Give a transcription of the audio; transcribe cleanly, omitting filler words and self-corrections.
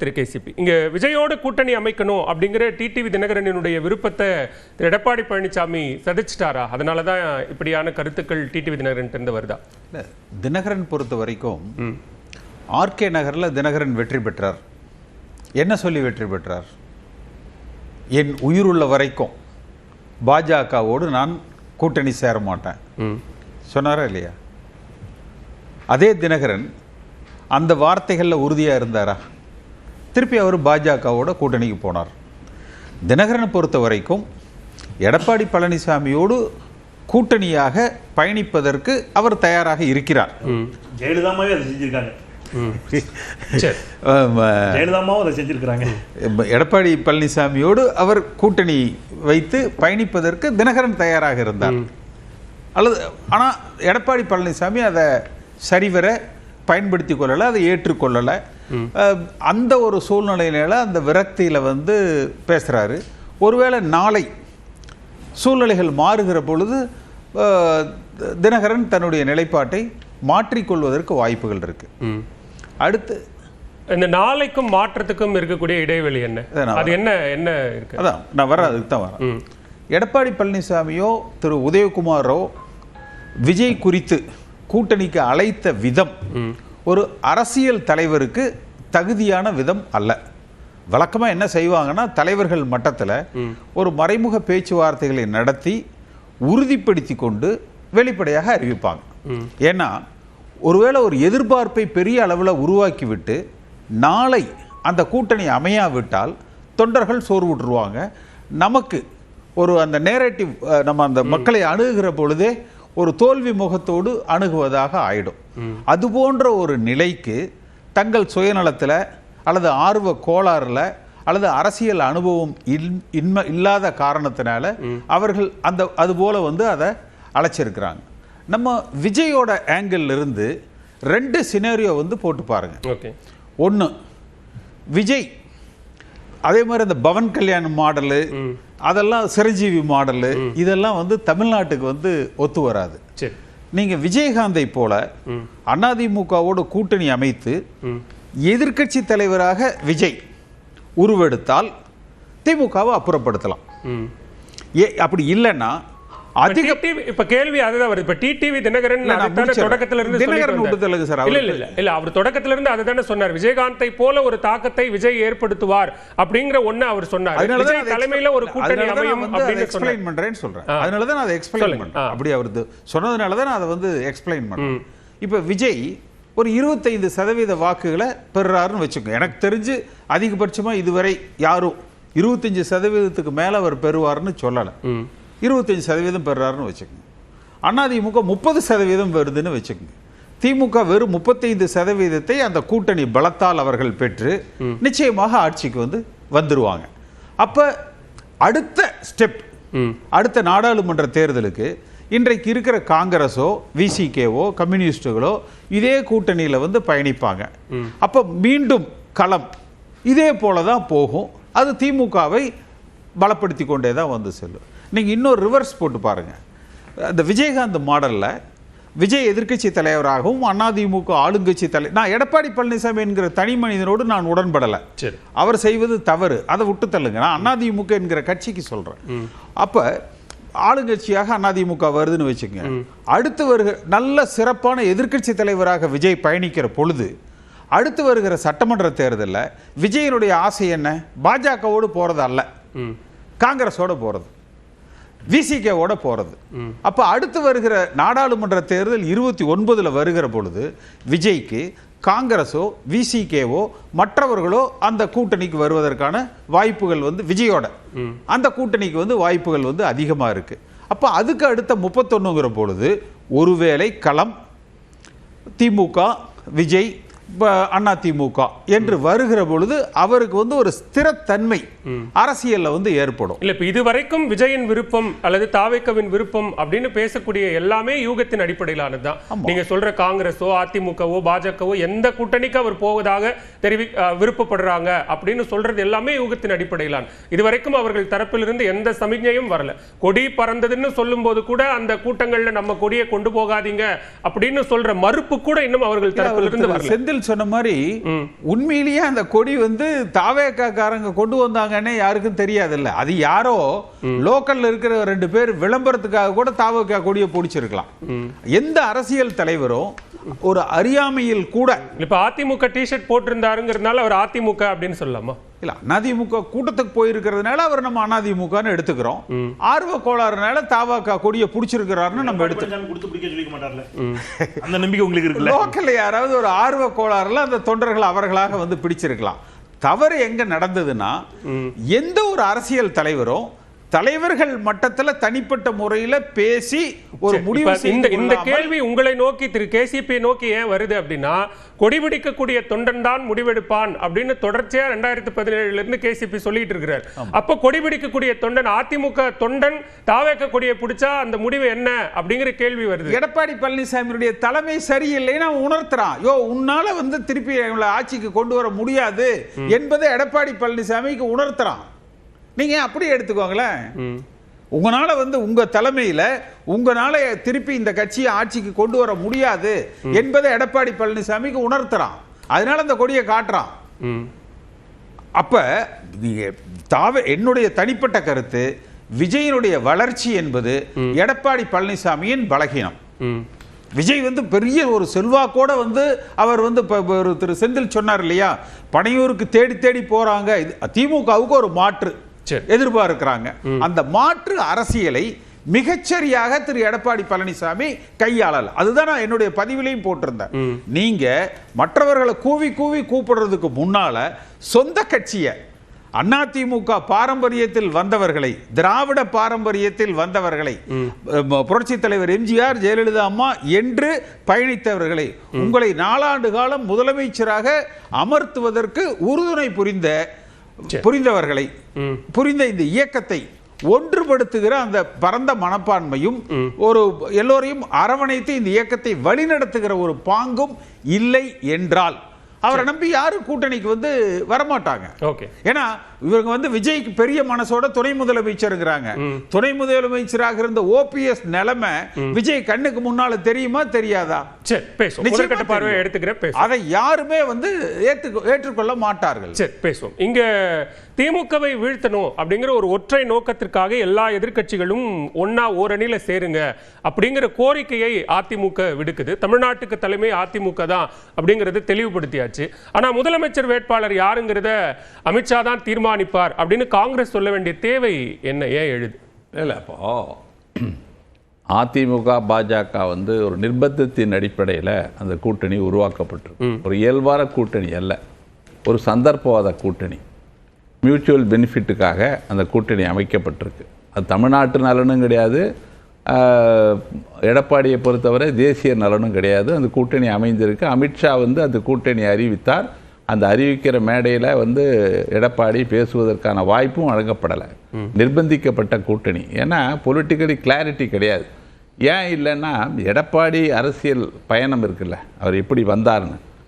திரு KCP இங்க விஜயோட கூட்டணி அமைக்கணும் அப்படிங்கிற டிடிவி தினகரனுடைய விருப்பத்தை திரு எடப்பாடி பழனிசாமி சதிச்சிட்டாரா? அதனாலதான் இப்படியான கருத்துக்கள் டிடிவி தினகரன் இருந்து வருதா? தினகரன் பொறுத்த வரைக்கும் ஆர்கே நகர்ல தினகரன் வெற்றி பெற்றார். என்ன சொல்லி வெற்றி பெற்றார்? என் உயிருள்ள வரைக்கும் பாஜகவோடு நான் கூட்டணி சேர மாட்டேன் சொன்னாரா இல்லையா? அதே தினகரன் அந்த வார்த்தைகள்ல உறுதியா இருந்தாரா? திருப்பி அவர் பாஜகவோட கூட்டணிக்கு போனார். தினகரனை பொறுத்த வரைக்கும் எடப்பாடி பழனிசாமியோடு கூட்டணியாக பயணிப்பதற்கு அவர் தயாராக இருக்கிறார். ஜெயலலிதாமாவே அதை செஞ்சிருக்காங்க. ஜெயலலிதாமாவும் அதை செஞ்சிருக்கிறாங்க. எடப்பாடி பழனிசாமியோடு அவர் கூட்டணி வைத்து பயணிப்பதற்கு தினகரன் தயாராக இருந்தார். அல்லது ஆனால் எடப்பாடி பழனிசாமி அதை சரிவர பயன்படுத்தி கொள்ளலை, அதை ஏற்றுக்கொள்ளலை. அந்த ஒரு சூழ்நிலையில அந்த விரக்தியில் பேசுகிறாரு. ஒருவேளை நாளை சூழ்நிலைகள் மாறுகிற பொழுது தினகரன் தன்னுடைய நிலைப்பாட்டை மாற்றிக்கொள்வதற்கு வாய்ப்புகள் இருக்கு. அடுத்து இந்த நாளைக்கும் மாற்றத்துக்கும் இருக்கக்கூடிய இடைவெளி என்ன? அது என்ன என்ன இருக்கு? அதான் நான் வரேன், அதுக்கு தான் வரேன். எடப்பாடி பழனிசாமியோ திரு உதயகுமாரோ விஜய் குறித்து கூட்டணிக்கு அழைத்த விதம் ஒரு அரசியல் தலைவருக்கு தகுதியான விதம் அல்ல. வழக்கமாக என்ன செய்வாங்கன்னா, தலைவர்கள் மட்டத்தில் ஒரு மறைமுக பேச்சுவார்த்தைகளை நடத்தி உறுதிப்படுத்தி கொண்டு வெளிப்படையாக அறிவிப்பாங்க. ஏன்னா ஒருவேளை ஒரு எதிர்பார்ப்பை பெரிய அளவில் உருவாக்கிவிட்டு நாளை அந்த கூட்டணி அமையாவிட்டால் தொண்டர்கள் சோர்வுற்றுருவாங்க. நமக்கு ஒரு அந்த நேரேட்டிவ் நம்ம அந்த மக்களை அணுகுகிற பொழுதே ஒரு தோல்வி முகத்தோடு அணுகுவதாக ஆயிடும். அது போன்ற ஒரு நிலைக்கு தங்கள் சுயநலத்தில் அல்லது ஆர்வ கோளாறுல அல்லது அரசியல் அனுபவம் இல்லாத காரணத்தினால அவர்கள் அந்த அதுபோல அதை அழைச்சிருக்கிறாங்க. நம்ம விஜயோட ஆங்கிள் இருந்து ரெண்டு சினேரியோ போட்டு பாருங்க. ஒன்று, விஜய் அதே மாதிரி அந்த பவன் கல்யாண் மாடலு, அதெல்லாம் சிரஞ்சீவி மாடலு, இதெல்லாம் தமிழ்நாட்டுக்கு ஒத்து வராது. நீங்க விஜயகாந்தை போல அதிமுகவோடு கூட்டணி அமைத்து எதிர்க்கட்சி தலைவராக விஜய் உருவெடுத்தால் திமுகவை அப்புறப்படுத்தலாம். அப்படி இல்லைன்னா அதிக இப்ப கேள்வி அதுதான் வருது. இப்ப டிடிவி தினகரன் தொடக்கத்துல இருந்து இல்ல அவர் தொடக்கத்துல இருந்து அதுதானே சொன்னார். விஜயகாந்தை போல ஒரு தாக்கத்தை விஜய் ஏற்படுத்துவார் அப்படிங்கிற ஒண்ணு அவர் சொன்னார். விஜய் தலைமையில ஒரு கூட்டணி அமையும் அப்படின்னு எக்ஸ்பிளைன் பண்றேன்னு சொல்றேன். அதனால தான் அதை எக்ஸ்பிளைன் பண்றேன். அப்படி அவர் சொன்னதுனால தான் அதை எக்ஸ்பிளைன் பண்றேன். இப்ப விஜய் ஒரு 25% வாக்குகளை பெறுறாருன்னு வச்சுக்கோங்க. எனக்கு தெரிஞ்சு அதிகபட்சமா இதுவரை யாரும் 25% மேல அவர் பெறுவார்னு சொல்லல. 25% பெறாருன்னு வச்சுக்கோங்க. அதிமுக 30% வருதுன்னு வச்சுக்கோங்க. திமுக வெறும் 35% அந்த கூட்டணி பலத்தால் அவர்கள் பெற்று நிச்சயமாக ஆட்சிக்கு வந்துருவாங்க. அப்ப அடுத்த ஸ்டெப், அடுத்த நாடாளுமன்ற தேர்தலுக்கு இன்றைக்கு இருக்கிற காங்கிரஸோ விசிகேவோ கம்யூனிஸ்டுகளோ இதே கூட்டணியில பயணிப்பாங்க. அப்ப மீண்டும் களம் இதே போலதான் போகும். அது திமுகவை பலப்படுத்தி கொண்டே தான் செல்லும். நீங்கள் இன்னொரு ரிவர்ஸ் போட்டு பாருங்க. அந்த விஜயகாந்த் மாடலில் விஜய் எதிர்க்கட்சி தலைவராகவும் அதிமுக ஆளுங்கட்சி தலைவர், நான் எடப்பாடி பழனிசாமி என்கிற தனி மனிதனோடு நான் உடன்படலை. அவர் செய்வது தவறு, அதை விட்டு தள்ளுங்க. நான் அதிமுக என்கிற கட்சிக்கு சொல்றேன். அப்ப ஆளுங்கட்சியாக அதிமுக வருதுன்னு வச்சுக்கோங்க. அடுத்து வருகிற நல்ல சிறப்பான எதிர்க்கட்சி தலைவராக விஜய் பயணிக்கிற பொழுது அடுத்து வருகிற சட்டமன்ற தேர்தலில் விஜயனுடைய ஆசை என்ன? பாஜகவோடு போறது அல்ல, காங்கிரஸோட போறது, விசிகேவோட போறது. அப்ப அடுத்து வருகிற நாடாளுமன்ற தேர்தல் 29 வருகிற பொழுது விஜய்க்கு காங்கிரஸோ விசிகேவோ மற்றவர்களோ அந்த கூட்டணிக்கு வருவதற்கான வாய்ப்புகள் விஜயோட அந்த கூட்டணிக்கு வாய்ப்புகள் அதிகமா இருக்கு. அப்ப அதுக்கு அடுத்த 31ங்கிற பொழுது ஒருவேளை களம் திமுக விஜய் அதிமுக என்று வருகிற பொழுது அவருக்கு ஒரு ஸ்திரத்தன்மை அரசியல்ல ஏற்படும். இல்ல, இப்ப இதுவரைக்கும் விஜயின் விருப்பம் அல்லது தாவேக்கவின் விருப்பம் அப்படின்னு பேசக்கூடிய எல்லாமே யூகத்தின் அடிப்படையிலானதுதான். நீங்க சொல்ற காங்கிரஸோ அதிமுகவோ பாஜகவோ எந்த கூட்டணிக்கு அவர் போவதாக விருப்பப்படுறாங்க அப்படின்னு சொல்றது எல்லாமே யூகத்தின் அடிப்படையிலான. இதுவரைக்கும் அவர்கள் தரப்பிலிருந்து எந்த சமிக்ஞையும் வரல. கொடி பறந்ததுன்னு சொல்லும் போது கூட அந்த கூட்டங்கள்ல நம்ம கொடியை கொண்டு போகாதீங்க அப்படின்னு சொல்ற மறுப்பு கூட இன்னும் அவர்கள் தரப்பிலிருந்து வரல. செந்தில் சொன்ன மாதிரி உண்மையிலேயே அந்த கொடி வந்து தாவேக்காரங்க கொண்டு வந்தாங்கன்னே யாருக்கும் தெரியாதுல்ல. அது யாரோ லோக்கல்ல இருக்கிற 2 பேர் விளம்பரத்துக்காக கூட தாவேக்கா கொடியை பிடிச்சிருக்கலாம். எந்த அரசியல் தலைவரும் ஒரு அறியாமையில் கூட இப்ப அதிமுக டிஷர்ட் போட்டிருந்தாருங்கிறதுனால அவர் அதிமுக அப்படின்னு சொல்லலாமா? இல்ல, அதிமுக கூட்டத்துக்கு போயிருக்கிறதுனால அவர் நம்ம அதிமுகன்னு எடுத்துக்கிறோம். ஆர்வ கோளாறுனால தாவாக்கா கொடியை பிடிச்சிருக்கிறாருன்னு நம்ம எடுத்துக்கிறோம். அந்த நம்பிக்கை உங்களுக்கு இருக்குல்ல? லோக்கல்ல யாராவது ஒரு ஆர்வ கோளாறுல அந்த தொண்டர்கள் அவர்களாக வந்து பிடிச்சிருக்கலாம். தவறு எங்க நடந்ததுன்னா, எந்த ஒரு அரசியல் தலைவரும் தலைவர்கள் மட்டத்துல தனிப்பட்ட முறையில பேசி ஒரு முடிவு இந்த கேள்வி உங்களை நோக்கி திரு கேசிபி நோக்கி ஏன் வருது அப்படின்னா, கொடிபிடிக்கக்கூடிய தொண்டன் தான் முடிவெடுப்பான் அப்படின்னு தொடர்ச்சியா 2017 இருந்து கேசிபி சொல்லிட்டு இருக்கிறார். அப்ப கொடிபிடிக்கக்கூடிய தொண்டன் அதிமுக தொண்டன் தாவேக்க கொடியை பிடிச்சா அந்த முடிவு என்ன அப்படிங்கிற கேள்வி வருது. எடப்பாடி பழனிசாமியுடைய தலைமை சரியில்லைன்னு உணர்த்துறான். உன்னால வந்து திருப்பி ஆட்சிக்கு கொண்டு வர முடியாது என்பதை எடப்பாடி பழனிசாமிக்கு உணர்த்துறான். நீங்க அப்படியே எடுத்துக்கோங்களேன். உங்களால வந்து உங்க தலைமையில உங்களால திருப்பி இந்த கட்சியை ஆட்சிக்கு கொண்டு வர முடியாது என்பதை எடப்பாடி பழனிசாமிக்கு உணர்த்துறான். அதனால அந்த கொடியை காட்டுறான். அப்ப என்னுடைய தனிப்பட்ட கருத்து, விஜயனுடைய வளர்ச்சி என்பது எடப்பாடி பழனிசாமியின் பலகீனம். விஜய் வந்து பெரிய ஒரு செல்வாக்கோட வந்து அவர் வந்து திரு செந்தில் சொன்னார் இல்லையா, பனையூருக்கு தேடி தேடி போறாங்க. திமுகவுக்கு ஒரு மாற்று எதிர்பார்க்கிறாங்க. அந்த மாற்று அரசியலை மிகச்சரியாக திரு எடப்பாடி பழனிசாமி கையாளல. அதுதான் நான் என்னுடைய பதிவிலையும் போட்டிருந்தேன். நீங்க மற்றவர்களை கூவி கூவி கூப்பிடுறதுக்கு முன்னால சொந்த கட்சியை, அதிமுக பாரம்பரியத்தில் வந்தவர்களை, திராவிட பாரம்பரியத்தில் வந்தவர்களை, புரட்சி தலைவர் எம்ஜிஆர், ஜெயலலிதா அம்மா என்று பயணித்தவர்களை, உங்களை 4 ஆண்டு காலம் முதலமைச்சராக அமர்த்துவதற்கு உறுதுணை புரிந்தவர்களை, புரிந்த இந்த இயக்கத்தை ஒன்றுபடுத்துகிற அந்த பரந்த மனப்பான்மையும் ஒரு எல்லோரையும் அரவணைத்து இந்த இயக்கத்தை வழிநடத்துகிற ஒரு பாங்கும் இல்லை என்றால் அவரை நம்பி யாரும் கூட்டணிக்கு வந்து வரமாட்டாங்க. ஏன்னா இவங்க வந்து விஜய்க்கு பெரிய மனசோட துணை முதலமைச்சருங்கிறாங்க. துணை முதலமைச்சராக இருந்த ஓபிஎஸ் நிலைமை விஜய் கண்ணுக்கு முன்னால தெரியுமா தெரியாதா? அதை யாருமே வந்து ஏற்றுக்கொள்ள மாட்டார்கள். பேசுவோம். இங்க திமுகவை வீழ்த்தணும் அப்படிங்கிற ஒரு ஒற்றை நோக்கத்திற்காக எல்லா எதிர்க்கட்சிகளும் ஒன்னா ஓரணியில சேருங்க அப்படிங்கிற கோரிக்கையை அதிமுக விடுக்குது. தமிழ்நாட்டுக்கு தலைமை அதிமுக தான் அப்படிங்கறது தெளிவுபடுத்தியாச்சு. ஆனா முதலமைச்சர் வேட்பாளர் யாருங்கிறத அமித்ஷா தான் தீர்மானிப்பார் அப்படின்னு காங்கிரஸ் சொல்ல வேண்டிய தேவை என்ன, ஏன் எழுது? இல்ல, அப்போ அதிமுக பாஜக வந்து ஒரு நிர்பந்தத்தின் அடிப்படையில் அந்த கூட்டணி உருவாக்கப்பட்டிருக்கு. ஒரு இயல்பான கூட்டணி அல்ல, ஒரு சந்தர்ப்பவாத கூட்டணி. மியூச்சுவல் பெனிஃபிட்டுக்காக அந்த கூட்டணி அமைக்கப்பட்டிருக்கு. அது தமிழ்நாட்டு நலனும் கிடையாது, எடப்பாடியை பொறுத்தவரை தேசிய நலனும் கிடையாது. அந்த கூட்டணி அமைந்திருக்கு. அமித்ஷா வந்து அந்த கூட்டணி அறிவித்தார். அந்த அறிவிக்கிற மேடையில் வந்து எடப்பாடி பேசுவதற்கான வாய்ப்பும் வழங்கப்படலை. நிர்பந்திக்கப்பட்ட கூட்டணி. ஏன்னா பொலிட்டிக்கலி கிளாரிட்டி கிடையாது. ஏன் இல்லைன்னா, எடப்பாடி அரசியல் பயணம் இருக்குல்ல, அவர் எப்படி வந்தார்னு